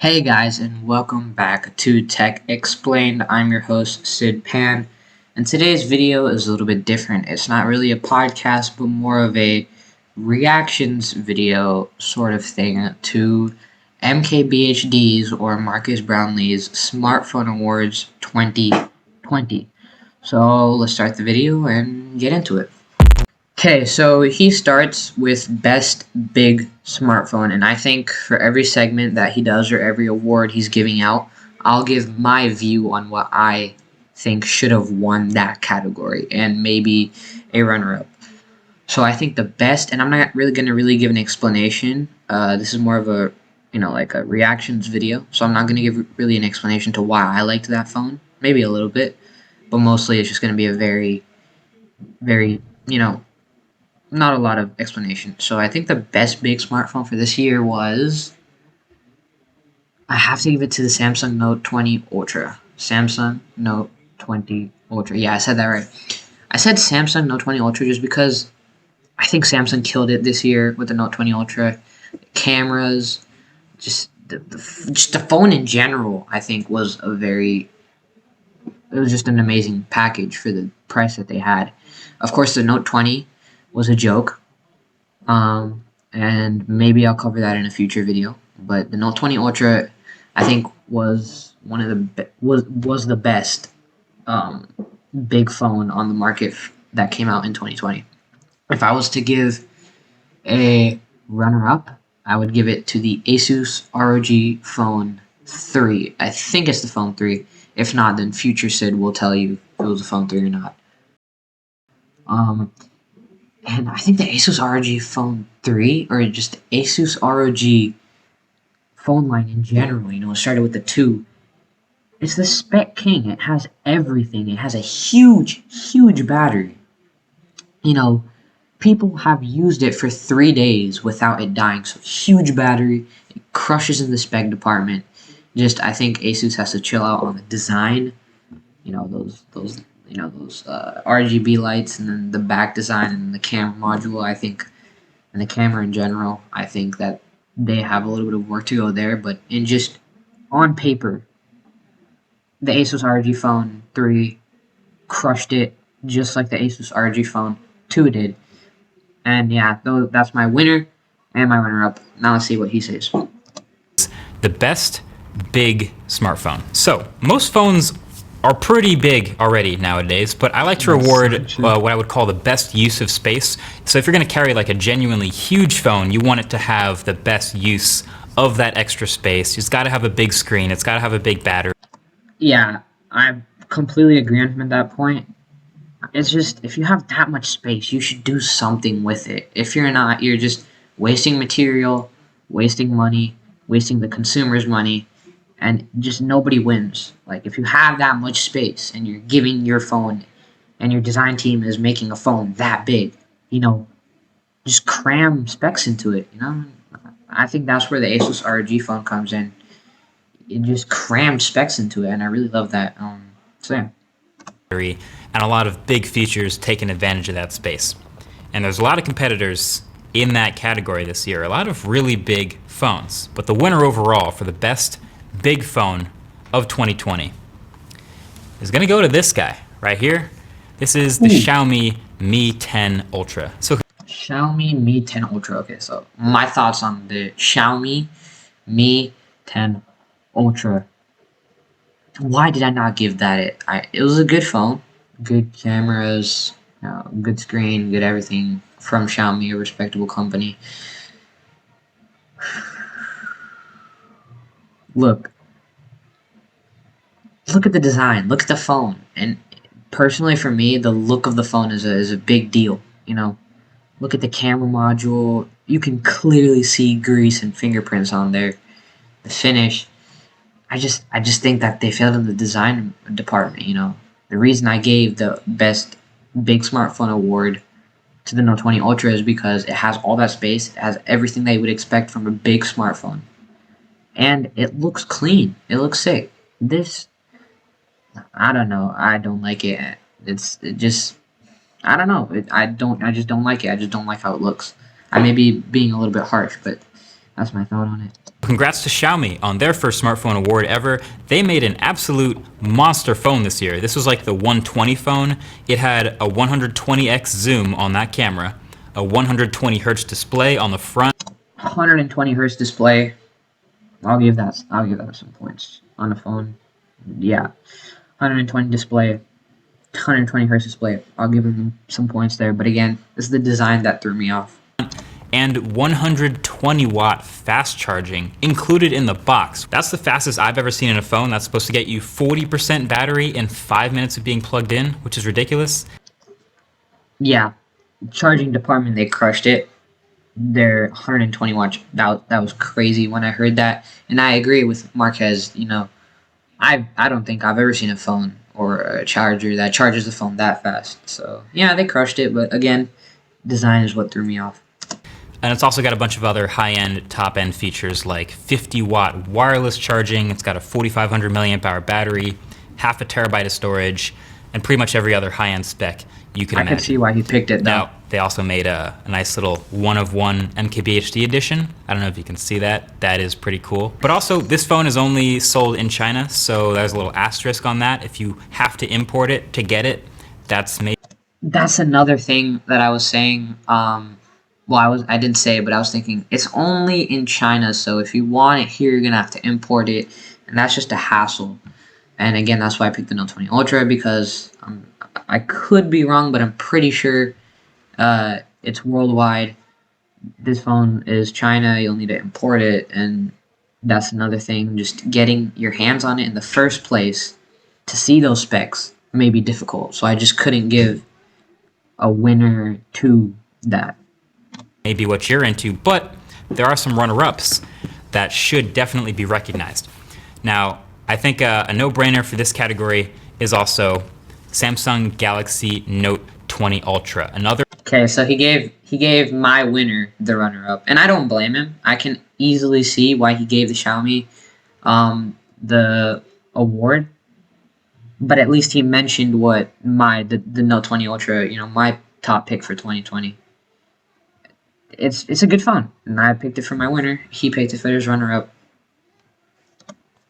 Hey guys, and welcome back to Tech Explained. I'm your host, Sid Pan, and today's video is a little bit different. It's not really a podcast, but more of a reactions video sort of thing to MKBHD's or Marcus Brownlee's Smartphone Awards 2020. So let's start the video and get into it. Okay, so he starts with best big smartphone, and I think for every segment that he does or every award he's giving out, I'll give my view on what I think should have won that category and maybe a runner-up. So I think the best, and I'm not really going to really give an explanation. This is more of a, like a reactions video, so I'm not going to give really an explanation to why I liked that phone. Maybe a little bit, but mostly it's just going to be a very, very, not a lot of explanation. So I think the best big smartphone for this year was, I have to give it to the Samsung Note 20 Ultra. Samsung Note 20 Ultra. Yeah, I said that right. I said Samsung Note 20 Ultra just because I think Samsung killed it this year with the Note 20 Ultra. The cameras, just the phone in general, I think it was just an amazing package for the price that they had. Of course, the Note 20 was a joke, and maybe I'll cover that in a future video. But the Note 20 Ultra, I think, was one of was the best big phone on the market that came out in 2020. If I was to give a runner-up, I would give it to the Asus ROG Phone 3. I think it's the Phone 3. If not, then future Sid will tell you if it was a Phone 3 or not. And I think the Asus ROG Phone 3, or just Asus ROG phone line in general, it started with the 2. It's the spec king. It has everything. It has a huge, huge battery. People have used it for 3 days without it dying. So huge battery. It crushes in the spec department. I think Asus has to chill out on the design. Those RGB lights, and then the back design and the camera module, I think, and the camera in general, I think that they have a little bit of work to go there. But on paper, the Asus ROG Phone 3 crushed it just like the Asus ROG Phone 2 did. And yeah, that's my winner and my runner-up. Now let's see what he says. The best big smartphone. So most phones are pretty big already nowadays, but I like to reward what I would call the best use of space. So if you're going to carry like a genuinely huge phone, you want it to have the best use of that extra space. It's got to have a big screen. It's got to have a big battery. Yeah, I completely agree with him at that point. It's just, if you have that much space, you should do something with it. If you're not, you're just wasting material, wasting money, wasting the consumer's money, and just nobody wins. Like, if you have that much space and you're giving your phone, and your design team is making a phone that big, just cram specs into it, I think that's where the Asus ROG phone comes in. It just crammed specs into it, and I really love that. So yeah. And a lot of big features taking advantage of that space. And there's a lot of competitors in that category this year, a lot of really big phones. But the winner overall for the best big phone of 2020 is going to go to this guy right here. This is the Xiaomi Mi 10 Ultra. So Xiaomi Mi 10 Ultra. Okay, so my thoughts on the Xiaomi Mi 10 Ultra. Why did I not give that it was a good phone, good cameras, good screen, good everything from Xiaomi, a respectable company. Look at the design, look at the phone, and personally for me, the look of the phone is a big deal. Look at the camera module. You can clearly see grease and fingerprints on there. The finish. I just think that they failed in the design department. The reason I gave the best big smartphone award to the Note 20 Ultra is because it has all that space. It has everything that you would expect from a big smartphone, and it looks clean. It looks sick. This, I don't know. I don't like it. I don't know. I just don't like it. I just don't like how it looks. I may be being a little bit harsh, but That's my thought on it. Congrats to Xiaomi on their first smartphone award ever. They made an absolute monster phone this year. This was like the 120 phone. It had a 120x zoom on that camera, a 120 hertz display on the front. 120 hertz display. I'll give that some points on the phone. Yeah, 120 display, 120 hertz display. I'll give them some points there. But again, it's the design that threw me off. And 120 watt fast charging included in the box. That's the fastest I've ever seen in a phone. That's supposed to get you 40% battery in 5 minutes of being plugged in, which is ridiculous. Yeah, charging department, they crushed it. Their 120 watts, that was crazy when I heard that. And I agree with Marquez. I don't think I've ever seen a phone or a charger that charges the phone that fast. So yeah, they crushed it. But again, design is what threw me off. And it's also got a bunch of other high-end, top-end features like 50-watt wireless charging. It's got a 4,500 milliamp hour battery, half a terabyte of storage, and pretty much every other high-end spec you can imagine. I could see why he picked it, though. Now, they also made a nice little one-of-one MKBHD edition. I don't know if you can see that. That is pretty cool. But also, this phone is only sold in China, so there's a little asterisk on that. If you have to import it to get it, that's another thing that I was saying. I didn't say it, but I was thinking it's only in China, so if you want it here, you're gonna have to import it, and that's just a hassle. And again, that's why I picked the Note 20 Ultra, because I could be wrong, but I'm pretty sure it's worldwide. This phone is China. You'll need to import it, and that's another thing. Just getting your hands on it in the first place to see those specs may be difficult. So I just couldn't give a winner to that. Maybe what you're into, but there are some runner-ups that should definitely be recognized. Now, I think a no-brainer for this category is also Samsung Galaxy Note 20 Ultra. Okay, so he gave my winner the runner-up, and I don't blame him. I can easily see why he gave the Xiaomi the award, but at least he mentioned what the Note 20 Ultra, my top pick for 2020. It's a good phone, and I picked it for my winner. He picked it for his runner-up.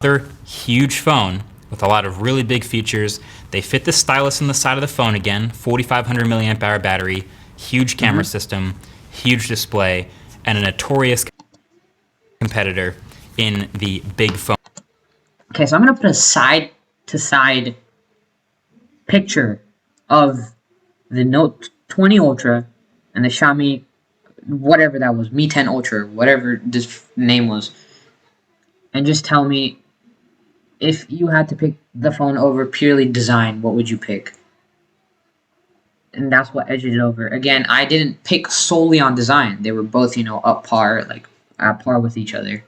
Another huge phone with a lot of really big features. They fit the stylus in the side of the phone again, 4,500 milliamp hour battery, huge camera system, huge display, and a notorious competitor in the big phone. Okay, so I'm going to put a side-to-side picture of the Note 20 Ultra and the Xiaomi, whatever that was, Mi 10 Ultra, whatever this name was, and just tell me, if you had to pick the phone over purely design, what would you pick? And that's what edged it over. Again, I didn't pick solely on design. They were both, at par with each other.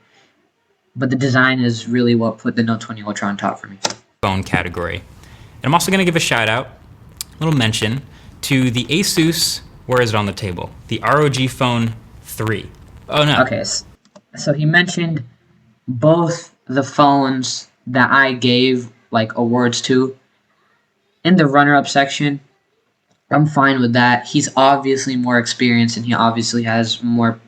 But the design is really what put the Note 20 Ultra on top for me. Phone category. And I'm also going to give a shout out, a little mention, to the Asus, where is it on the table? The ROG Phone 3. Oh no. Okay, so he mentioned both the phones that I gave awards to in the runner-up section. I'm fine with that. He's obviously more experienced, and he obviously has more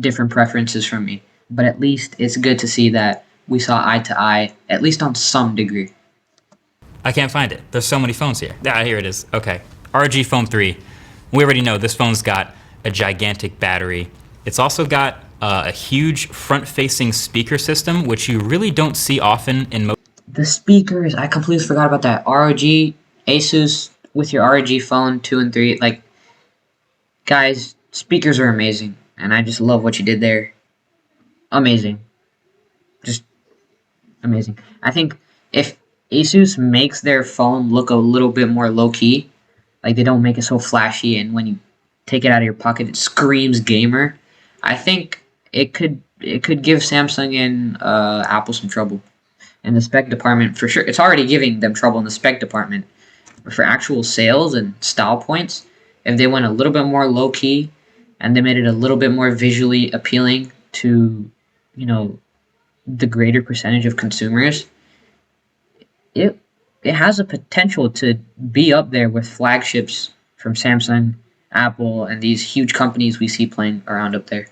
different preferences from me. But at least it's good to see that we saw eye to eye, at least on some degree. I can't find it. There's so many phones here. Ah, here it is. Okay. ROG Phone 3. We already know this phone's got a gigantic battery. It's also got a huge front-facing speaker system, which you really don't see often in most. The speakers, I completely forgot about that. ROG, Asus, with your ROG Phone 2 and 3. Guys, speakers are amazing, and I just love what you did there. Amazing. Just amazing. I think if Asus makes their phone look a little bit more low-key, they don't make it so flashy, and when you take it out of your pocket, it screams gamer, I think it could give Samsung and Apple some trouble in the spec department for sure. It's already giving them trouble in the spec department. But for actual sales and style points, if they went a little bit more low-key and they made it a little bit more visually appealing to, the greater percentage of consumers, it has a potential to be up there with flagships from Samsung, Apple, and these huge companies we see playing around up there.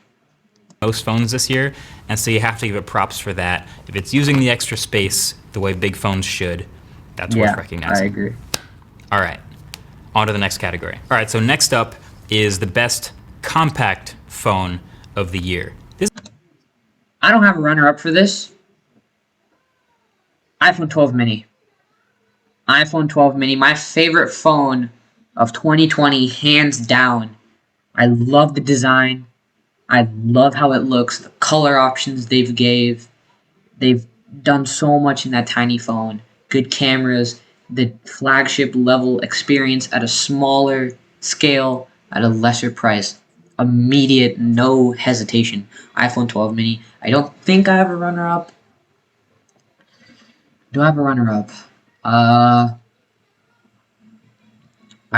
most phones this year, and so you have to give it props for that. If it's using the extra space the way big phones should, that's worth Yeah, I recognizing. agree. All right, on to the next category. All right, so next up is the best compact phone of the year. I don't have a runner-up for this. iPhone 12 mini. iPhone 12 mini, my favorite phone of 2020, hands down. I love the design. I love how it looks, the color options they've done so much in that tiny phone. Good cameras, the flagship level experience at a smaller scale, at a lesser price. Immediate, no hesitation. iPhone 12 mini. I don't think I have a runner up. Do I have a runner up? I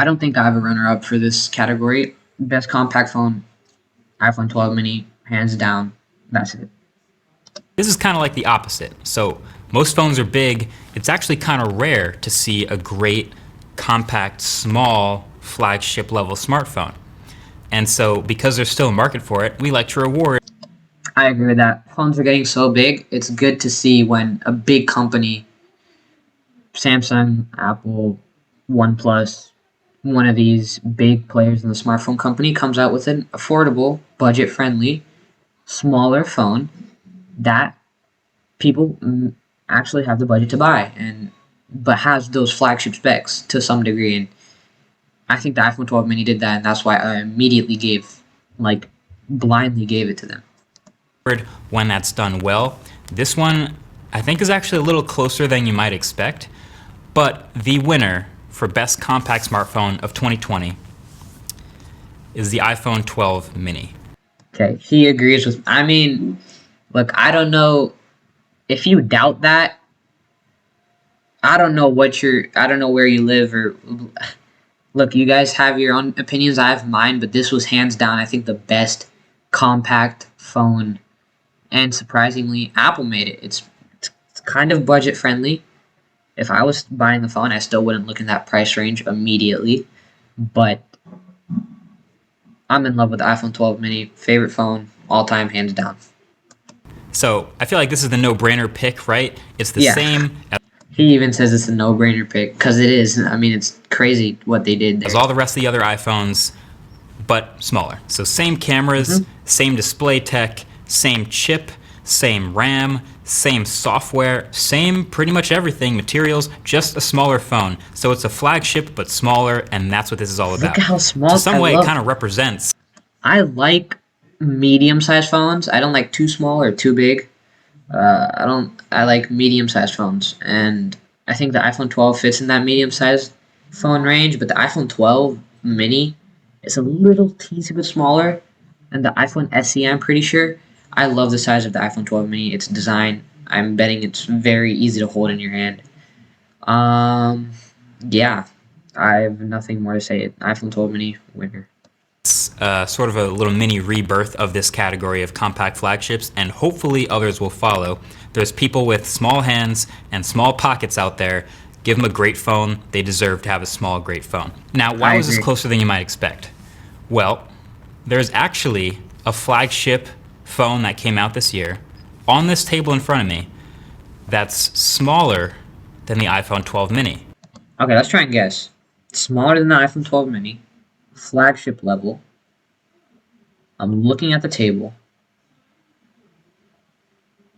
don't think I have a runner up for this category. Best compact phone, iPhone 12 mini, hands down. That's it. This is kind of like the opposite. So most phones are big. It's actually kind of rare to see a great, compact, small, flagship level smartphone. And so because there's still a market for it, we like to reward. I agree with that. Phones are getting so big, it's good to see when a big company, Samsung, Apple, OnePlus, one of these big players in the smartphone company comes out with an affordable, budget-friendly, smaller phone that people actually have the budget to buy, and but has those flagship specs to some degree. And I think the iPhone 12 mini did that, and that's why I immediately blindly gave it to them. When that's done well. This one, I think, is actually a little closer than you might expect. But the winner for best compact smartphone of 2020 is the iPhone 12 mini. Okay, he agrees with. I mean, look, I don't know if you doubt that. I don't know I don't know where you live or. Look, you guys have your own opinions. I have mine, but this was hands down, I think, the best compact phone. And surprisingly, Apple made it. It's kind of budget friendly. If I was buying the phone, I still wouldn't look in that price range immediately. But I'm in love with the iPhone 12 mini. Favorite phone, all time, hands down. So I feel like this is the no-brainer pick, right? It's the same He even says it's a no-brainer pick, because it is. I mean, it's crazy what they did there. as all the rest of the other iPhones, but smaller. So same cameras, same display tech, same chip, same RAM, same software, same pretty much everything, materials, just a smaller phone. So it's a flagship, but smaller, and that's what this is all about. Look at how small. So some way it kind of represents. I like medium-sized phones. I don't like too small or too big. I like medium-sized phones, and I think the iPhone 12 fits in that medium-sized phone range, but the iPhone 12 mini is a little teensy bit smaller, and the iPhone SE, I'm pretty sure. I love the size of the iPhone 12 mini. Its design, I'm betting it's very easy to hold in your hand. Yeah, I have nothing more to say. iPhone 12 mini winner. Sort of a little mini rebirth of this category of compact flagships, and hopefully others will follow. There's people with small hands and small pockets out there. Give them a great phone. They deserve to have a small, great phone. Now, why was this closer than you might expect? Well, there's actually a flagship phone that came out this year on this table in front of me that's smaller than the iPhone 12 mini. Okay, let's try and guess. Smaller than the iPhone 12 mini. Flagship level. I'm looking at the table.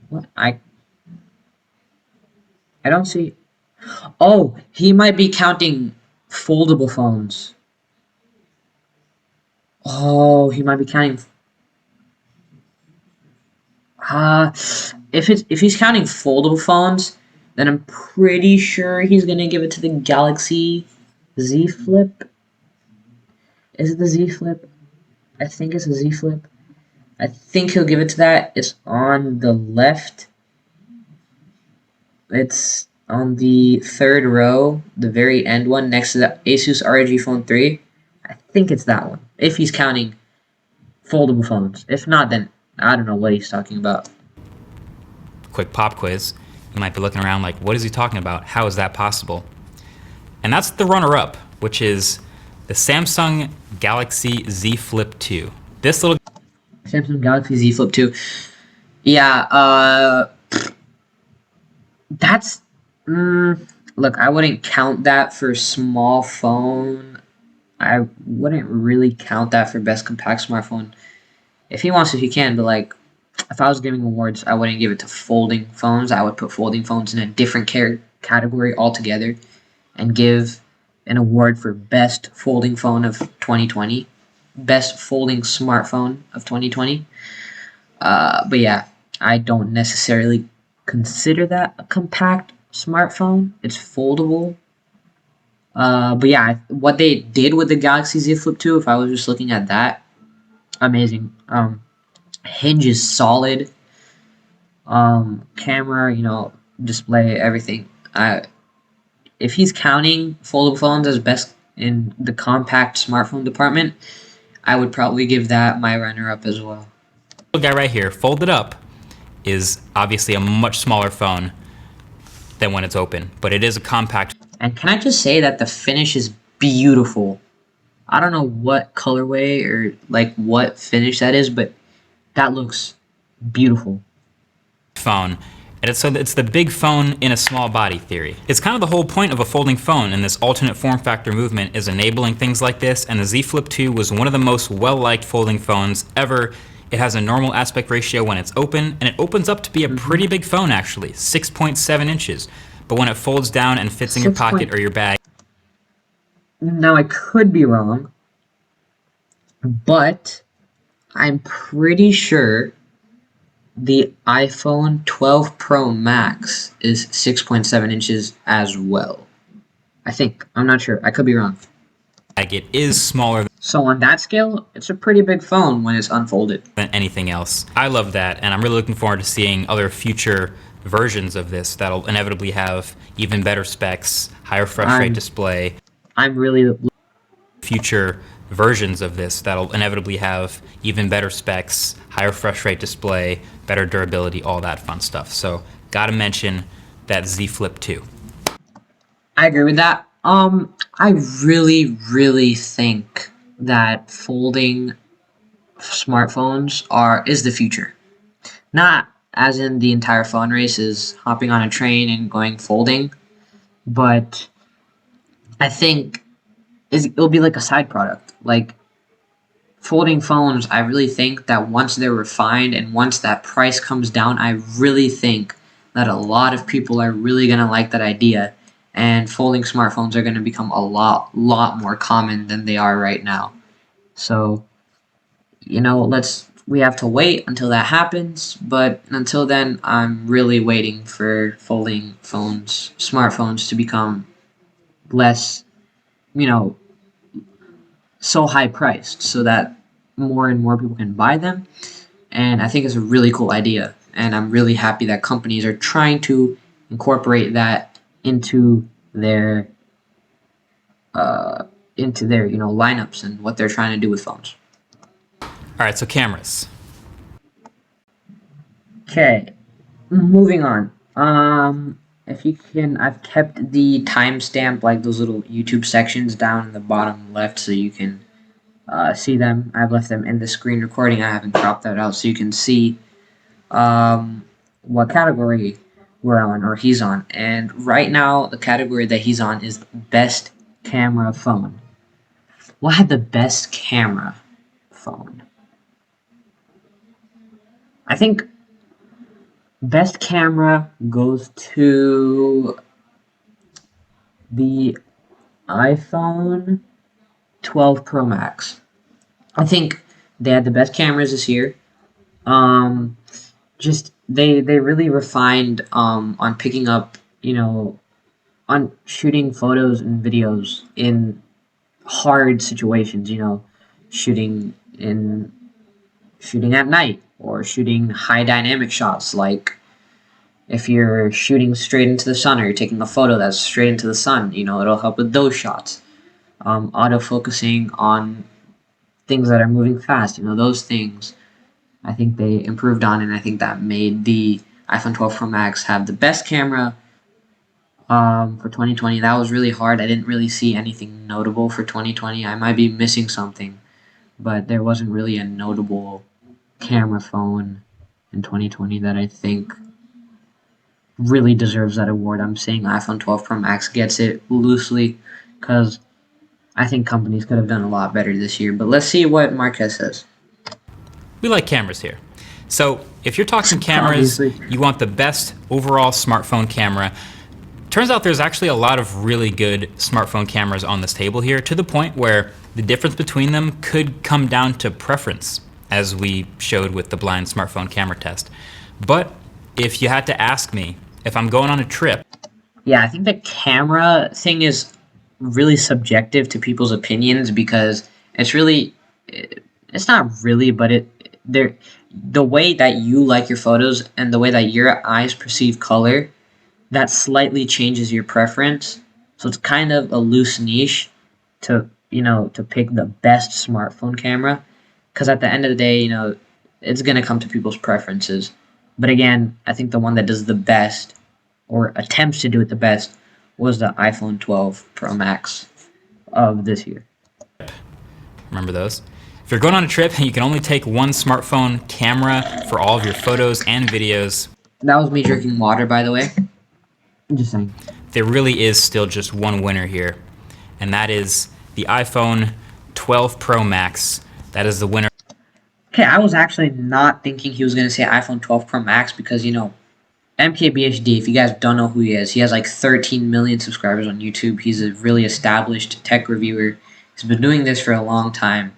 What? I don't see. Oh, he might be counting foldable phones. Oh, he might be counting. If he's counting foldable phones, then I'm pretty sure he's gonna give it to the Galaxy Z Flip. Is it the Z Flip? I think it's a Z Flip. I think he'll give it to that. It's on the left. It's on the third row, the very end one, next to the Asus ROG Phone 3. I think it's that one, if he's counting foldable phones. If not, then I don't know what he's talking about. Quick pop quiz. You might be looking around like, what is he talking about? How is that possible? And that's the runner-up, which is the Samsung Galaxy Z Flip 2. This little Samsung Galaxy Z Flip 2. Yeah, that's look, I wouldn't count that for small phone. I wouldn't really count that for best compact smartphone. If he wants to, he can, but like, if I was giving awards, I wouldn't give it to folding phones. I would put folding phones in a different category altogether and give an award for best folding phone of 2020, best folding smartphone of 2020. But yeah, I don't necessarily consider that a compact smartphone. It's foldable. But yeah, what they did with the Galaxy Z Flip 2, if I was just looking at that, amazing. Hinge is solid. Camera, display, everything. If he's counting foldable phones as best in the compact smartphone department, I would probably give that my runner-up as well. Guy right here, folded up, is obviously a much smaller phone than when it's open, but it is a compact. And can I just say that the finish is beautiful? I don't know what colorway or like what finish that is, but that looks beautiful. Phone. And it's the big phone in a small body theory. It's kind of the whole point of a folding phone, and this alternate form factor movement is enabling things like this, and the Z Flip 2 was one of the most well-liked folding phones ever. It has a normal aspect ratio when it's open, and it opens up to be a pretty big phone actually, 6.7 inches. But when it folds down and fits in your pocket or your bag. Now I could be wrong, but I'm pretty sure the iPhone 12 Pro Max is 6.7 inches as well. I think. I'm not sure. I could be wrong. It is smaller So on that scale, it's a pretty big phone when it's unfolded. than anything else. I love that, and I'm really looking forward to seeing other future versions of this that'll inevitably have even better specs, higher refresh rate display. I'm really Future versions of this that'll inevitably have even better specs, higher refresh rate display, better durability, all that fun stuff. So gotta mention that Z Flip 2. I agree with that. I really think that folding smartphones is the future. Not as in the entire phone race is hopping on a train and going folding, but I think it'll be like a side product. Like folding phones, I really think that once they're refined and once that price comes down, I really think that a lot of people are really gonna like that idea, and folding smartphones are gonna become a lot more common than they are right now. So, we have to wait until that happens, but until then, I'm really waiting for folding smartphones to become less, so high priced so that more and more people can buy them. And I think it's a really cool idea. And I'm really happy that companies are trying to incorporate that into their lineups and what they're trying to do with phones. All right, so cameras. Okay, moving on. If you can, I've kept the timestamp, like those little YouTube sections down in the bottom left so you can see them. I've left them in the screen recording. I haven't cropped that out so you can see what category we're on or he's on. And right now, the category that he's on is best camera phone. What had the best camera phone? I think best camera goes to the iPhone 12 Pro Max. I think they had the best cameras this year. Just they really refined on picking up, on shooting photos and videos in hard situations, shooting at night or shooting high dynamic shots, like if you're shooting straight into the sun or you're taking a photo that's straight into the sun, it'll help with those shots. Auto-focusing on things that are moving fast, those things I think they improved on, and I think that made the iPhone 12 Pro Max have the best camera for 2020. That was really hard. I didn't really see anything notable for 2020. I might be missing something, but there wasn't really a notable camera phone in 2020 that I think really deserves that award. I'm saying iPhone 12 Pro Max gets it loosely because I think companies could have done a lot better this year. But let's see what Marquez says. We like cameras here. So if you're talking cameras, Obviously. you want the best overall smartphone camera. Turns out there's actually a lot of really good smartphone cameras on this table here, to the point where the difference between them could come down to preference, as we showed with the blind smartphone camera test. But if you had to ask me, if I'm going on a trip, Yeah, I think the camera thing is really subjective to people's opinions because it's really, it's not really, but the way that you like your photos and the way that your eyes perceive color, that slightly changes your preference. So it's kind of a loose niche to, to pick the best smartphone camera. Because at the end of the day, it's going to come to people's preferences. But again, I think the one that does the best or attempts to do it the best was the iPhone 12 Pro Max of this year. remember those? If you're going on a trip and you can only take one smartphone camera for all of your photos and videos, That was me drinking water, by the way. I'm just saying. there really is still just one winner here, and that is the iPhone 12 Pro Max. That is the winner. Okay, I was actually not thinking he was going to say iPhone 12 Pro Max because, MKBHD, if you guys don't know who he is, he has like 13 million subscribers on YouTube. He's a really established tech reviewer. He's been doing this for a long time.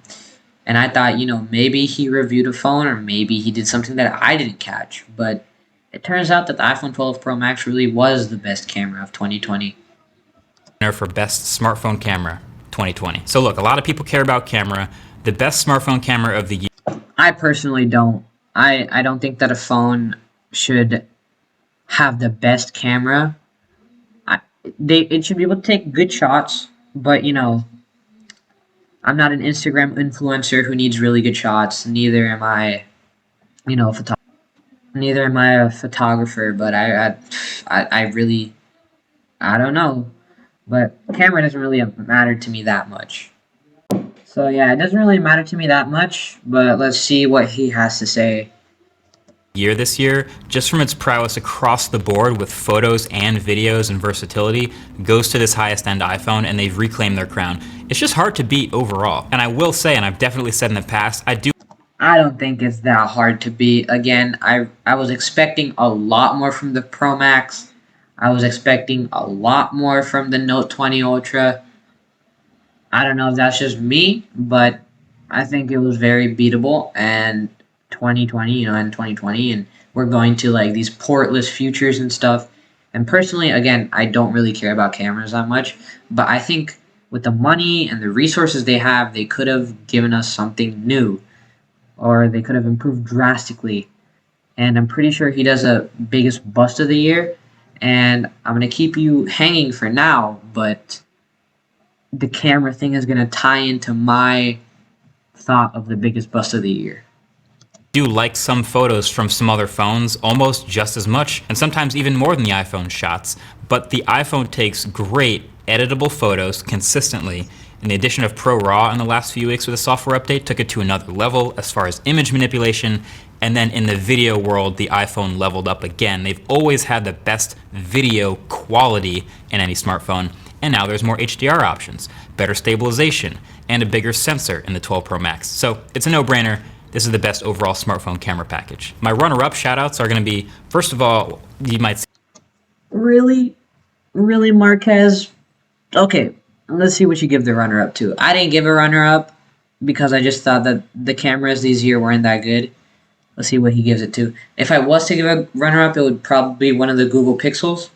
And I thought, maybe he reviewed a phone or maybe he did something that I didn't catch. But it turns out that the iPhone 12 Pro Max really was the best camera of 2020. Winner for best smartphone camera 2020. So look, a lot of people care about camera. The best smartphone camera of the year. I personally don't. I don't think that a phone should have the best camera. It should be able to take good shots, but I'm not an Instagram influencer who needs really good shots. Neither am I, neither am I a photographer. But I really, I don't know. But camera doesn't really matter to me that much. So yeah, it doesn't really matter to me that much. But let's see what he has to say. Year this year, just from its prowess across the board with photos and videos and versatility, goes to this highest end iPhone, and they've reclaimed their crown. It's just hard to beat overall. And I will say, and I've definitely said in the past, I don't think it's that hard to beat. Again, I was expecting a lot more from the Pro Max. I was expecting a lot more from the Note 20 Ultra. I don't know if that's just me, but I think it was very beatable. And 2020, and 2020, and we're going to like these portless futures and stuff. And personally, again, I don't really care about cameras that much, but I think with the money and the resources they have, they could have given us something new, or they could have improved drastically. And I'm pretty sure he does a biggest bust of the year, and I'm gonna keep you hanging for now, but the camera thing is gonna tie into my thought of the biggest bust of the year. do like some photos from some other phones almost just as much, and sometimes even more than the iPhone shots, but the iPhone takes great editable photos consistently, and the addition of Pro RAW in the last few weeks with a software update took it to another level as far as image manipulation, and then in the video world, the iPhone leveled up again. They've always had the best video quality in any smartphone, and now there's more HDR options, better stabilization, and a bigger sensor in the 12 Pro Max. So it's a no-brainer. This is the best overall smartphone camera package. My runner-up shoutouts are going to be, first of all, you might see. Really, Marquez? Okay, let's see what you give the runner-up to. I didn't give a runner-up because I just thought that the cameras this year weren't that good. Let's see what he gives it to. If I was to give a runner-up, it would probably be one of the Google Pixels.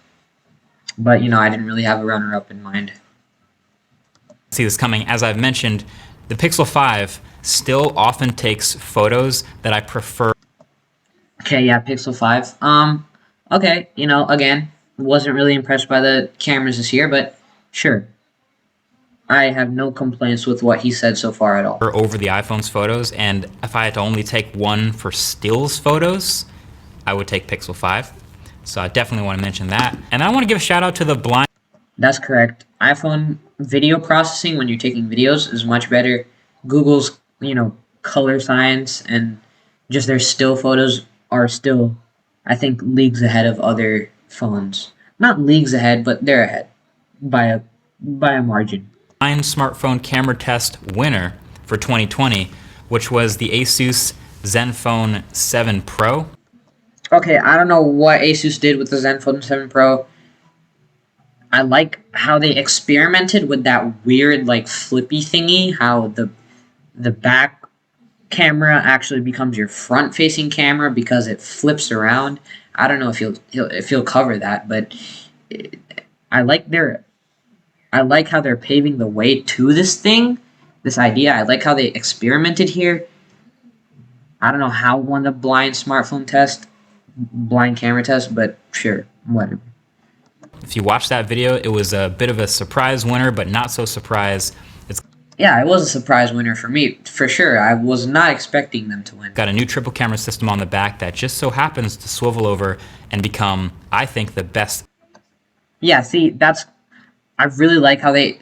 But, I didn't really have a runner-up in mind. See this coming. As I've mentioned, the Pixel 5 still often takes photos that I prefer. Okay, yeah, Pixel 5. Okay, again, wasn't really impressed by the cameras this year, but sure. I have no complaints with what he said so far at all. Over the iPhone's photos, and if I had to only take one for stills photos, I would take Pixel 5. So I definitely want to mention that. And I want to give a shout out to the blind. That's correct. iPhone video processing when you're taking videos is much better. Google's, color science and Just their still photos are still, I think, leagues ahead of other phones. Not leagues ahead, but they're ahead by a margin. Smartphone camera test winner for 2020, which was the Asus Zenfone 7 Pro. Okay, I don't know what Asus did with the Zenfone 7 Pro. I like how they experimented with that weird like flippy thingy, how the back camera actually becomes your front facing camera because it flips around. I don't know if he'll cover that, but I like their I like how they're paving the way to this thing, this idea. I like how they experimented here. I don't know how won the blind camera test, but sure, whatever. If you watch that video, it was a bit of a surprise winner, but not so surprise. It's Yeah, it was a surprise winner for me, for sure. I was not expecting them to win. got a new triple camera system on the back that just so happens to swivel over and become, I think, the best. Yeah, see, I really like how they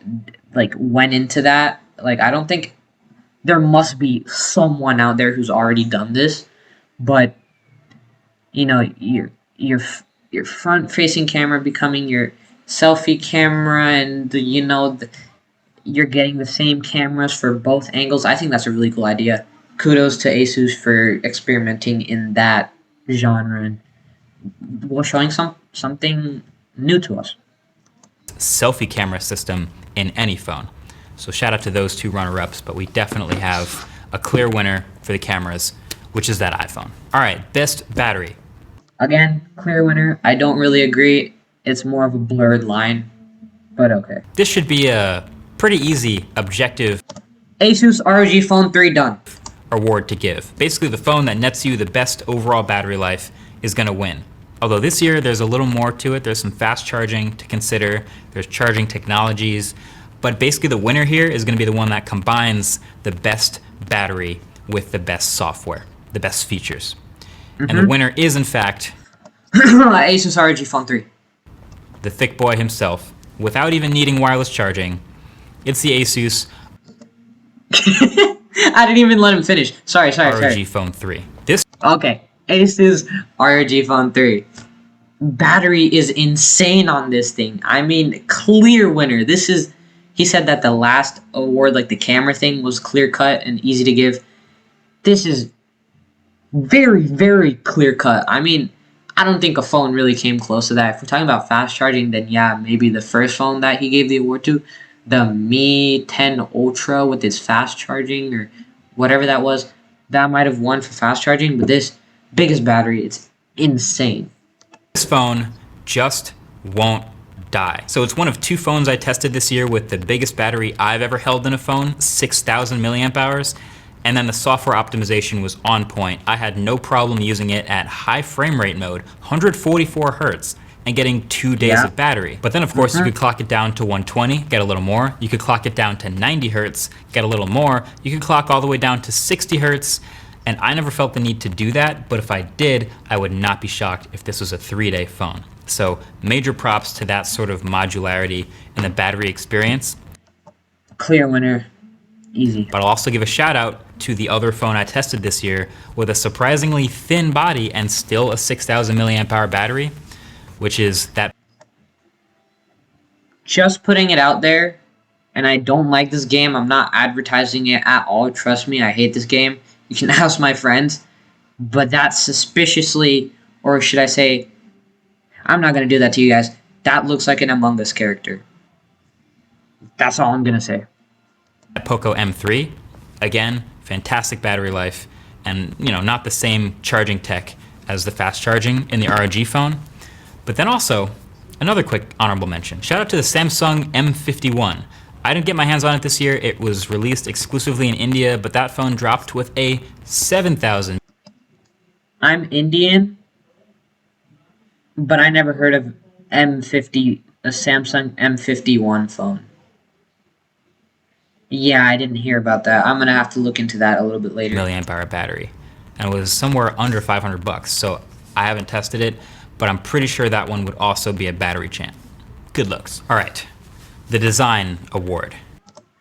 like went into that. Like, I don't think there must be someone out there who's already done this, but your your front facing camera becoming your selfie camera, and you're getting the same cameras for both angles. I think that's a really cool idea. Kudos to Asus for experimenting in that genre and showing something new to us. Selfie camera system in any phone. So shout out to those two runner-ups, but we definitely have a clear winner for the cameras, which is that iPhone. All right, best battery. Again, clear winner. I don't really agree. It's more of a blurred line, but okay. This should be a pretty easy, objective Asus ROG Phone 3 done. award to give. Basically, the phone that nets you the best overall battery life is gonna win. Although this year, there's a little more to it. There's some fast charging to consider. There's charging technologies. But basically, the winner here is gonna be the one that combines the best battery with the best software, the best features. And the winner is, in fact, Asus ROG Phone 3. the thick boy himself, without even needing wireless charging. It's the Asus I didn't even let him finish. Sorry. ROG Phone 3. This Okay, Asus ROG Phone 3. Battery is insane on this thing. I mean, clear winner. He said that the last award, like the camera thing, was clear cut and easy to give. This is very, very clear cut. I mean, I don't think a phone really came close to that. If we're talking about fast charging, then yeah, maybe the first phone that he gave the award to, the Mi 10 Ultra with its fast charging or whatever that was, that might have won for fast charging. But this biggest battery, it's insane. This phone just won't die. So it's one of two phones I tested this year with the biggest battery I've ever held in a phone, 6,000 milliamp hours. And then the software optimization was on point. I had no problem using it at high frame rate mode, 144 hertz, and getting 2 days of battery. But then of course you could clock it down to 120, get a little more. You could clock it down to 90 hertz, get a little more. You could clock all the way down to 60 hertz. And I never felt the need to do that, but if I did, I would not be shocked if this was a 3-day phone. So major props to that sort of modularity in the battery experience. Clear winner. Easy. But I'll also give a shout out to the other phone I tested this year with a surprisingly thin body and still a 6,000 milliamp hour battery, which is that. Just putting it out there, and I don't like this game. I'm not advertising it at all. Trust me, I hate this game. You can ask my friends. But that's suspiciously, or should I say, I'm not going to do that to you guys. That looks like an Among Us character. That's all I'm going to say. Poco M3, again, fantastic battery life, and not the same charging tech as the fast charging in the ROG phone. But then also, another quick honorable mention. Shout out to the Samsung M51. I didn't get my hands on it this year. It was released exclusively in India, but that phone dropped with a 7,000. I'm Indian, but I never heard of a Samsung M51 phone. Yeah, I didn't hear about that. I'm gonna have to look into that a little bit later. Milliamp hour battery, and it was somewhere under $500. So I haven't tested it, but I'm pretty sure that one would also be a battery champ. Good looks. All right, the design award.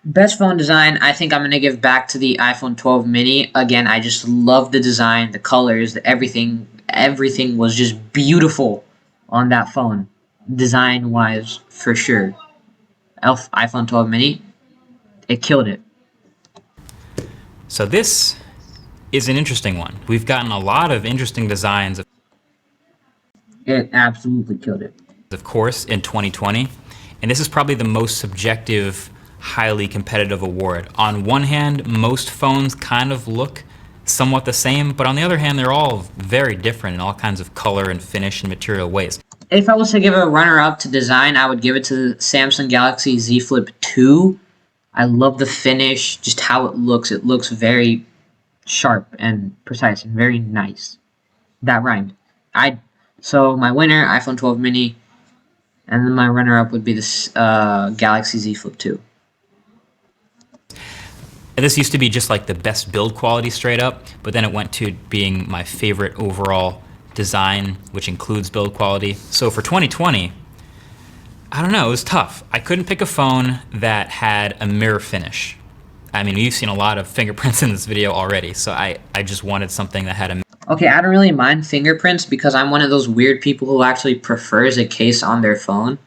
Best phone design, I think I'm going to give back to the iPhone 12 mini. Again, I just love the design, the colors, everything. Everything was just beautiful on that phone, design wise, for sure. iPhone 12 mini, it killed it. So this is an interesting one. We've gotten a lot of interesting designs, It absolutely killed it. of course, in 2020. And this is probably the most subjective, highly competitive award. On one hand, most phones kind of look somewhat the same, but on the other hand, they're all very different in all kinds of color and finish and material ways. If I was to give a runner-up to design, I would give it to the Samsung Galaxy Z Flip 2. I love the finish, just how it looks. It looks very sharp and precise and very nice. That rhymed. I So my winner, iPhone 12 mini, and then my runner-up would be this Galaxy Z Flip 2. And this used to be just like the best build quality straight up, but then it went to being my favorite overall design, which includes build quality. So for 2020, I don't know, it was tough. I couldn't pick a phone that had a mirror finish. I mean, you've seen a lot of fingerprints in this video already, so I just wanted something that had a Okay, I don't really mind fingerprints because I'm one of those weird people who actually prefers a case on their phone.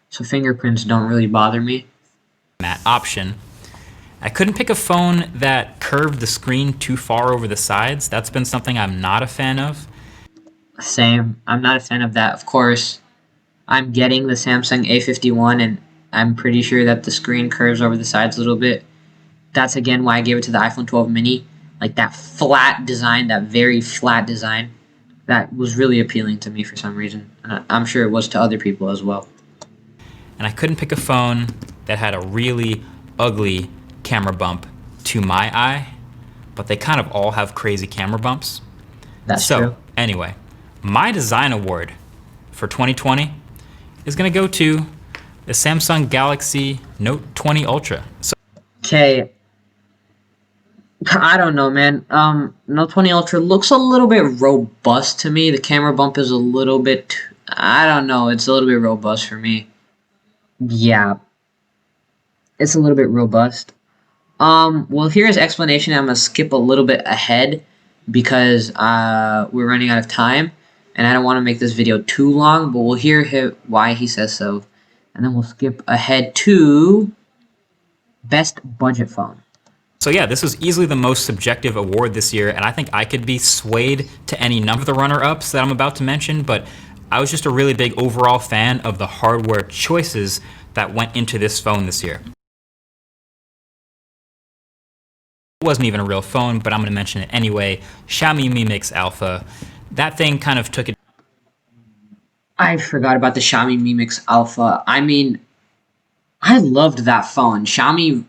So fingerprints don't really bother me. matte option. I couldn't pick a phone that curved the screen too far over the sides. That's been something I'm not a fan of. Same. I'm not a fan of that. Of course, I'm getting the Samsung A51, and I'm pretty sure that the screen curves over the sides a little bit. That's again why I gave it to the iPhone 12 mini. Like that flat design, that very flat design, that was really appealing to me for some reason. And I'm sure it was to other people as well. And I couldn't pick a phone that had a really ugly camera bump to my eye, but they kind of all have crazy camera bumps. That's true. Anyway, my design award for 2020 is going to go to the Samsung Galaxy Note 20 Ultra. So Okay. I don't know, man. Note 20 Ultra looks a little bit robust to me. The camera bump is a little bit, I don't know, it's a little bit robust for me. Yeah. It's a little bit robust. Well, here's explanation. I'm gonna skip a little bit ahead because we're running out of time, and I don't want to make this video too long. But we'll hear why he says so, and then we'll skip ahead to best budget phone. So yeah, this was easily the most subjective award this year, and I think I could be swayed to any number of the runner-ups that I'm about to mention, but I was just a really big overall fan of the hardware choices that went into this phone this year. It wasn't even a real phone, but I'm going to mention it anyway. Xiaomi Mi Mix Alpha. That thing kind of took it. I forgot about the Xiaomi Mi Mix Alpha. I mean, I loved that phone. Xiaomi,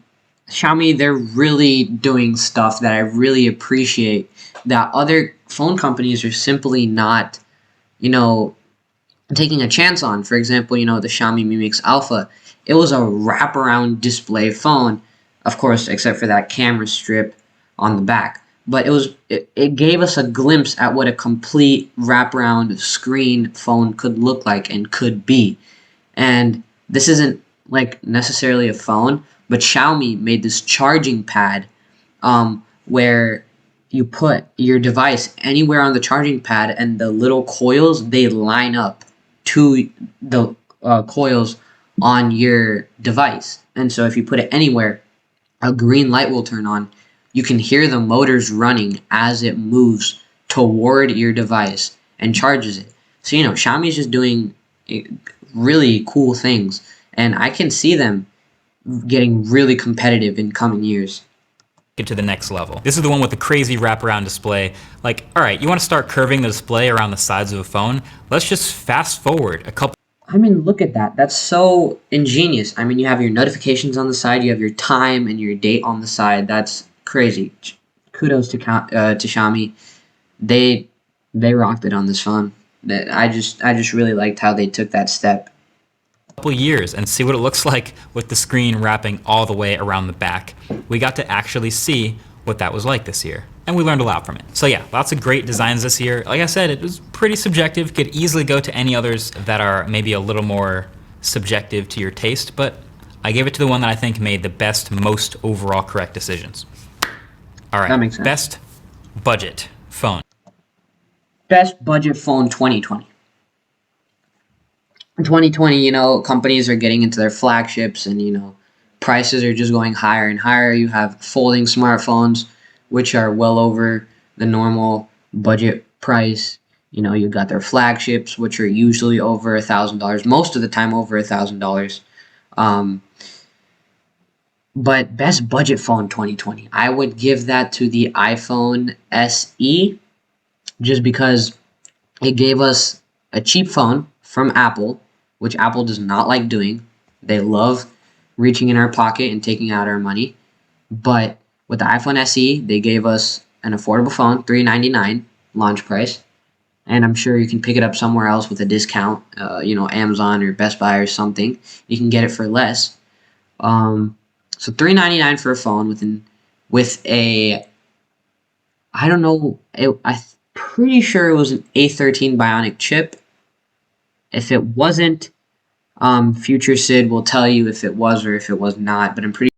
they're really doing stuff that I really appreciate that other phone companies are simply not, taking a chance on. For example, the Xiaomi Mi Mix Alpha. It was a wraparound display phone, of course, except for that camera strip on the back. But it gave us a glimpse at what a complete wraparound screen phone could look like and could be. And this isn't like necessarily a phone, but Xiaomi made this charging pad where you put your device anywhere on the charging pad, and the little coils, they line up to the coils on your device. And so if you put it anywhere, a green light will turn on. You can hear the motors running as it moves toward your device and charges it. So, Xiaomi's just doing really cool things, and I can see them getting really competitive in coming years. Get to the next level. This is the one with the crazy wraparound display. Like, all right, you want to start curving the display around the sides of a phone? Let's just fast forward a couple. I mean, look at that. That's so ingenious. I mean, you have your notifications on the side, you have your time and your date on the side. That's crazy. Kudos to Xiaomi. They rocked it on this phone. I just really liked how they took that step. Couple years and see what it looks like with the screen wrapping all the way around the back. We got to actually see what that was like this year, and we learned a lot from it. So yeah, lots of great designs this year. Like I said, it was pretty subjective. Could easily go to any others that are maybe a little more subjective to your taste, but I gave it to the one that I think made the best, most overall correct decisions. All right, That makes sense. best budget phone. Best budget phone 2020. In 2020, companies are getting into their flagships and, prices are just going higher and higher. You have folding smartphones, which are well over the normal budget price. You got their flagships, which are usually over $1,000, most of the time over $1,000. Um, but best budget phone 2020, I would give that to the iPhone SE, just because it gave us a cheap phone from Apple, which Apple does not like doing. They love reaching in our pocket and taking out our money. But with the iPhone SE, they gave us an affordable phone, $399 launch price. And I'm sure you can pick it up somewhere else with a discount, Amazon or Best Buy or something. You can get it for less. So $399 for a phone with a, I don't know, I'm pretty sure it was an A13 Bionic chip. If it wasn't, Future Sid will tell you if it was or if it was not, but I'm pretty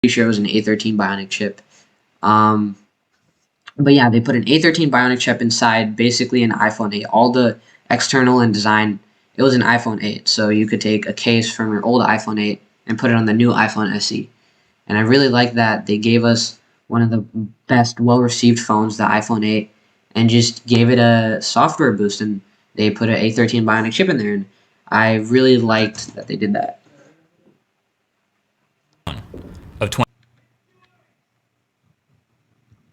sure it was an A13 Bionic chip. But yeah, they put an A13 Bionic chip inside, basically an iPhone 8. All the external and design, it was an iPhone 8. So you could take a case from your old iPhone 8 and put it on the new iPhone SE. And I really like that they gave us one of the best, well-received phones, the iPhone 8, and just gave it a software boost. And they put an A13 Bionic chip in there, and I really liked that they did that. Of 20.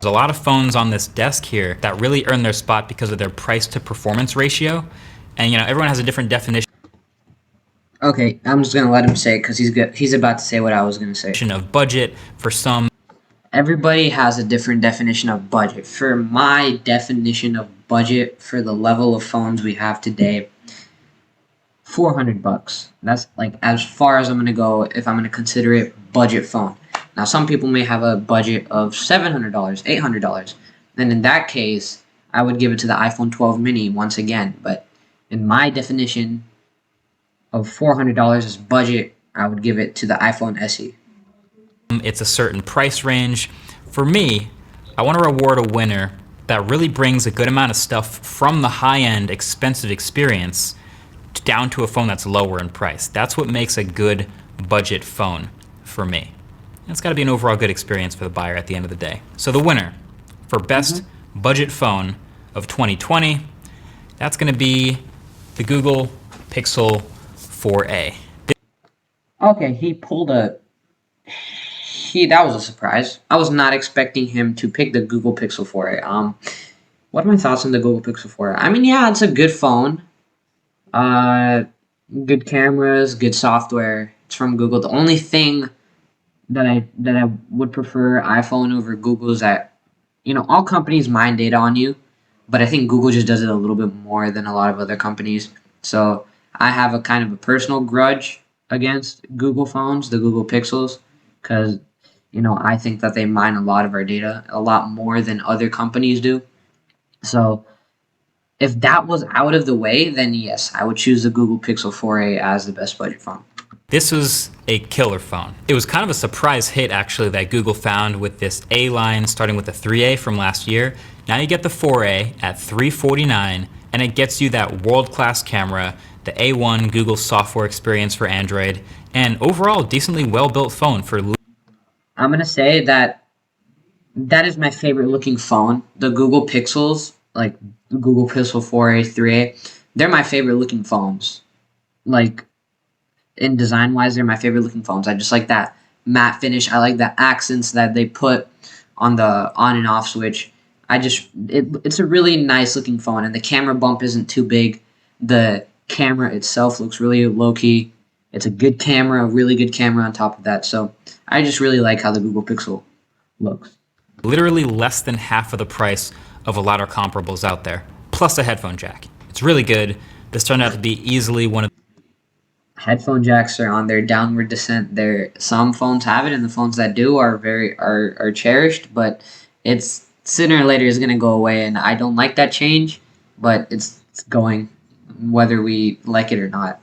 There's a lot of phones on this desk here that really earn their spot because of their price to performance ratio. And everyone has a different definition Okay, I'm just gonna let him say it because he's about to say what I was gonna say. of budget. For some, Everybody has a different definition of budget. For my definition of budget for the level of phones we have today, $400. That's like as far as I'm gonna go if I'm gonna consider it budget phone. Now some people may have a budget of $700, $800. Then in that case, I would give it to the iPhone 12 mini once again. But in my definition of $400 as budget, I would give it to the iPhone SE. it's a certain price range. For me, I want to reward a winner that really brings a good amount of stuff from the high-end, expensive experience down to a phone that's lower in price. That's what makes a good budget phone for me. And it's got to be an overall good experience for the buyer at the end of the day. So the winner for best budget phone of 2020, that's going to be the Google Pixel 4a. Okay, that was a surprise. I was not expecting him to pick the Google Pixel 4a. What are my thoughts on the Google Pixel 4a? I mean, yeah, it's a good phone. Good cameras, good software. It's from Google. The only thing that I would prefer iPhone over Google is that all companies mine data on you, but I think Google just does it a little bit more than a lot of other companies. So I have a kind of a personal grudge against Google phones, the Google Pixels, because I think that they mine a lot of our data, a lot more than other companies do. So if that was out of the way, then yes, I would choose the Google Pixel 4a as the best budget phone. This was a killer phone. It was kind of a surprise hit, actually, that Google found with this A line starting with the 3A from last year. Now you get the 4A at $349, and it gets you that world-class camera, the A1 Google software experience for Android, and overall decently well-built phone for. I'm gonna say that is my favorite looking phone. The Google Pixels, like Google Pixel 4a, 3a, they're my favorite looking phones. Like in design wise, they're my favorite looking phones. I just like that matte finish. I like the accents that they put on the on and off switch. It's a really nice looking phone, and the camera bump isn't too big. The camera itself looks really low key. It's a good camera, a really good camera on top of that. So I just really like how the Google Pixel looks. Literally less than half of the price of a lot of comparables out there, plus a headphone jack. It's really good. This turned out to be easily one of Headphone jacks are on their downward descent. There, some phones have it, and the phones that do are cherished. But it's sooner or later is gonna go away, and I don't like that change. But it's going, whether we like it or not.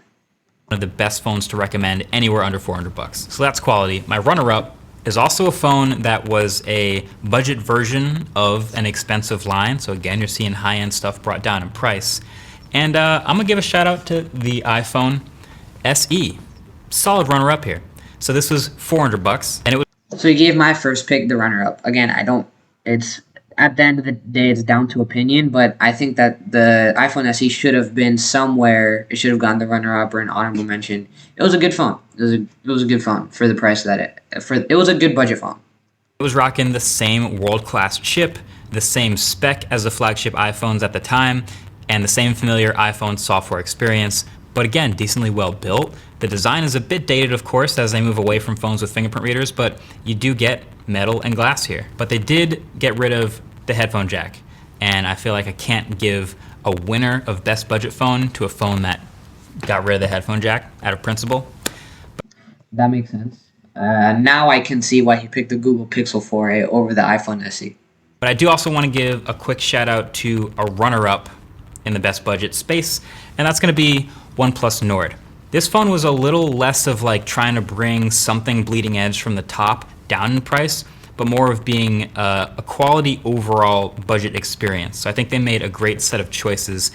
of the best phones to recommend anywhere under $400. So that's quality. My runner-up is also a phone that was a budget version of an expensive line. So again, you're seeing high-end stuff brought down in price. And I'm gonna give a shout out to the iPhone SE. Solid runner-up here. So this was $400, and it was. So you gave my first pick the runner-up. Again, it's at the end of the day, it's down to opinion, but I think that the iPhone SE should have been somewhere. It should have gotten the runner-up or an honorable mention. It was a good phone. It was a good phone for the price that it was a good budget phone. It was rocking the same world-class chip, the same spec as the flagship iPhones at the time, and the same familiar iPhone software experience, but again, decently well built. The design is a bit dated, of course, as they move away from phones with fingerprint readers, but you do get metal and glass here. But they did get rid of the headphone jack, and I feel like I can't give a winner of best budget phone to a phone that got rid of the headphone jack out of principle. That makes sense. Now I can see why he picked the Google Pixel 4a over the iPhone SE. But I do also want to give a quick shout out to a runner-up in the best budget space, and that's going to be OnePlus Nord. This phone was a little less of like trying to bring something bleeding edge from the top down in price, but more of being a quality overall budget experience. So I think they made a great set of choices.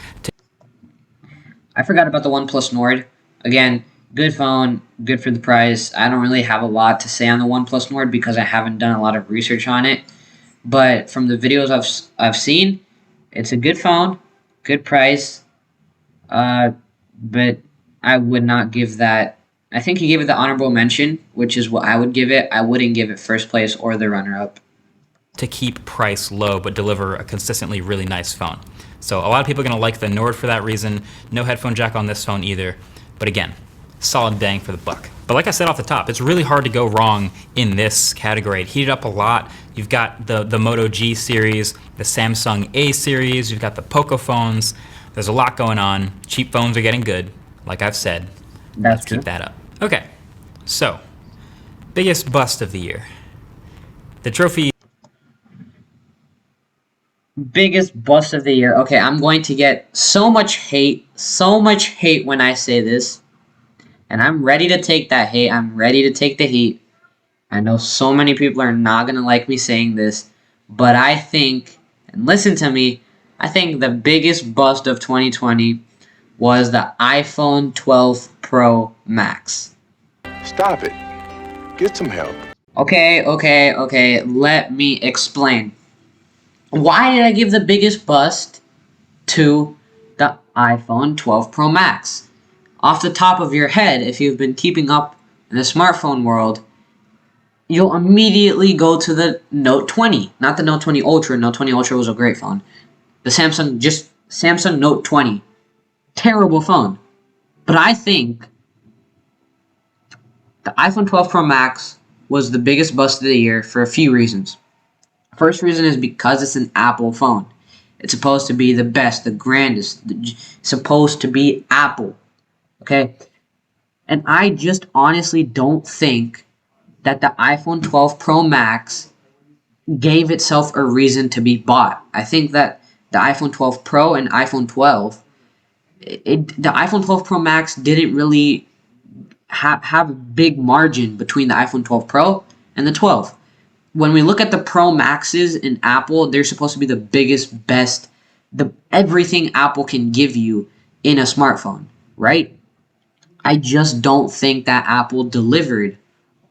I forgot about the OnePlus Nord. Again, good phone, good for the price. I don't really have a lot to say on the OnePlus Nord because I haven't done a lot of research on it. But from the videos I've seen, it's a good phone, good price. But I would not give that. I think he gave it the honorable mention, which is what I would give it. I wouldn't give it first place or the runner-up. To keep price low but deliver a consistently really nice phone. So a lot of people are going to like the Nord for that reason. No headphone jack on this phone either. But again, solid bang for the buck. But like I said off the top, it's really hard to go wrong in this category. It heated up a lot. You've got the Moto G series, the Samsung A series, you've got the Poco phones. There's a lot going on. Cheap phones are getting good, like I've said. Let's keep that up. Okay, so biggest bust of the year. The trophy. Biggest bust of the year. Okay, I'm going to get so much hate when I say this. And I'm ready to take that hate. I'm ready to take the heat. I know so many people are not going to like me saying this, but I think, and listen to me, I think the biggest bust of 2020 was the iPhone 12 Pro Max. Stop it. Get some help. Okay. Let me explain. Why did I give the biggest bust to the iPhone 12 Pro Max? Off the top of your head, if you've been keeping up in the smartphone world, you'll immediately go to the Note 20. Not the Note 20 Ultra. Note 20 Ultra was a great phone. The Samsung Note 20. Terrible phone. But I think the iPhone 12 Pro Max was the biggest bust of the year for a few reasons. First reason is because it's an Apple phone. It's supposed to be the best, the grandest, supposed to be Apple. Okay? And I just honestly don't think that the iPhone 12 Pro Max gave itself a reason to be bought. I think that the iPhone 12 Pro and iPhone 12, the iPhone 12 Pro Max didn't really have a big margin between the iPhone 12 Pro and the 12. When we look at the Pro Maxes in Apple, they're supposed to be the biggest, best, everything Apple can give you in a smartphone, right? I just don't think that Apple delivered